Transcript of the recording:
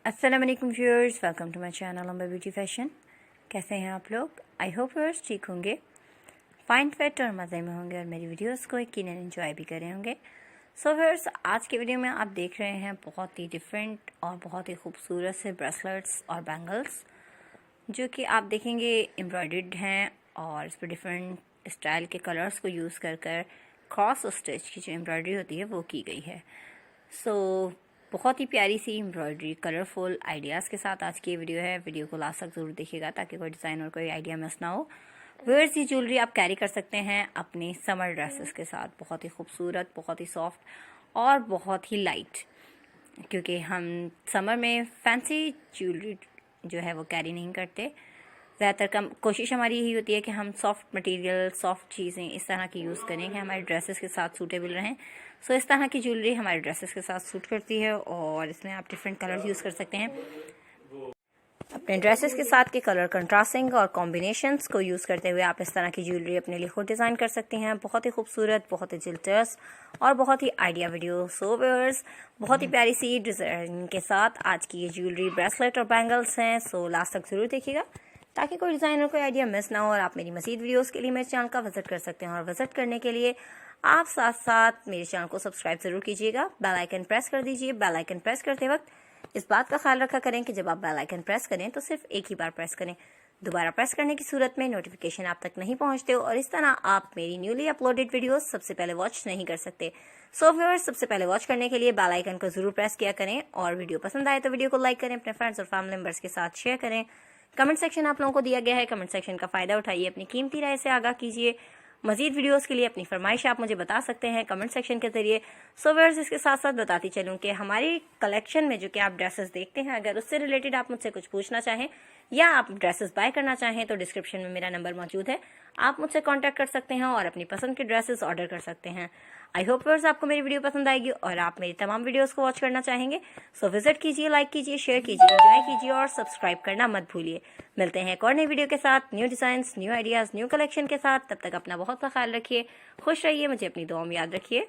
अस्सलाम वालेकुम viewers, welcome to my channel Amba beauty fashion. कैसे हैं आप लोग? आई होप व्यूअर्स ठीक होंगे, फाइन फिट और मज़े में होंगे और मेरी वीडियोस को यकीनन एंजॉय भी कर रहे होंगे। सो व्यूअर्स, आज के वीडियो में आप देख रहे हैं बहुत ही डिफरेंट और बहुत ही खूबसूरत से ब्रेसलेट्स और बैंगल्स, जो कि आप देखेंगे एम्ब्रॉयडर्ड हैं और इस पर डिफरेंट स्टाइल के कलर्स को यूज़ कर कर क्रॉस स्टिच की जो एम्ब्रॉयडरी होती है वो की गई है। सो बहुत ही प्यारी सी एम्ब्रॉयडरी कलरफुल आइडियाज़ के साथ आज की वीडियो है। वीडियो को लास्ट तक ज़रूर देखिएगा ताकि कोई डिज़ाइन और कोई आइडिया मिस ना हो। व्यूअर्स, ये ज्वेलरी आप कैरी कर सकते हैं अपनी समर ड्रेसेस के साथ। बहुत ही खूबसूरत, बहुत ही सॉफ्ट और बहुत ही लाइट, क्योंकि हम समर में फैंसी ज्वेलरी जो है वो कैरी नहीं करते। ज़्यादातर कम कोशिश हमारी यही होती है कि हम सॉफ्ट मटेरियल, सॉफ्ट चीज़ें इस तरह की यूज़ करें कि हमारे ड्रेसेस के साथ सूटेबल रहें। सो इस तरह की ज्वेलरी हमारे ड्रेसेस के साथ सूट करती है और इसमें आप डिफरेंट कलर्स यूज़ कर सकते हैं। अपने ड्रेसेस के साथ के कलर कंट्रास्टिंग और कॉम्बिनेशंस को यूज़ करते हुए आप इस तरह की ज्वेलरी अपने लिए खुद डिज़ाइन कर सकते हैं। बहुत ही खूबसूरत, बहुत ही दिलचस्प और बहुत ही आइडिया वीडियो। सो व्यूअर्स, बहुत ही प्यारी सी डिज़ाइन के साथ आज की ये ज्वेलरी, ब्रेसलेट और बैंगल्स हैं। सो लास्ट तक ज़रूर देखिएगा ताकि कोई डिज़ाइन और कोई आइडिया मिस ना हो। और आप मेरी मज़ीद वीडियोस के लिए मेरे चैनल का विजिट कर सकते हैं और विजिट करने के लिए आप साथ साथ मेरे चैनल को सब्सक्राइब ज़रूर कीजिएगा। बेल आइकन प्रेस कर दीजिए। बेल आइकन प्रेस करते वक्त इस बात का ख्याल रखा करें कि जब आप बेल आइकन प्रेस करें तो सिर्फ एक ही बार प्रेस करें। दोबारा प्रेस करने की सूरत में नोटिफिकेशन आप तक नहीं पहुंचते और इस तरह आप मेरी न्यूली अपलोडेड वीडियोस सबसे पहले वॉच नहीं कर सकते। सो व्यूअर्स, सबसे पहले वॉच करने के लिए बेल आइकन को जरूर प्रेस किया करें और वीडियो पसंद आए तो वीडियो को लाइक करें, अपने फ्रेंड्स और फैमिली मेंबर्स के साथ शेयर करें। कमेंट सेक्शन आप लोगों को दिया गया है, कमेंट सेक्शन का फायदा उठाइए, अपनी कीमती राय से आगाह कीजिए। मजीद वीडियोस के लिए अपनी फरमाइश आप मुझे बता सकते हैं कमेंट सेक्शन के जरिए। सो व्यूअर्स, इसके साथ साथ बताती चलूं कि हमारी कलेक्शन में जो कि आप ड्रेसेस देखते हैं, अगर उससे रिलेटेड आप मुझसे कुछ पूछना चाहें या आप ड्रेसेस बाय करना चाहें तो डिस्क्रिप्शन में मेरा नंबर मौजूद है। आप मुझसे कांटेक्ट कर सकते हैं और अपनी पसंद के ड्रेसेस ऑर्डर कर सकते हैं। आई होप व्यूअर्स आपको मेरी वीडियो पसंद आएगी और आप मेरी तमाम वीडियोस को वॉच करना चाहेंगे। सो विजिट कीजिए, लाइक कीजिए, शेयर कीजिए, एंजॉय कीजिए और सब्सक्राइब करना मत भूलिए। मिलते हैं एक और नई वीडियो के साथ, new designs, new ideas, new collection के साथ। तब तक अपना बहुत सा ख्याल रखिए, खुश रहिए, मुझे अपनी दुआ में याद रखिए।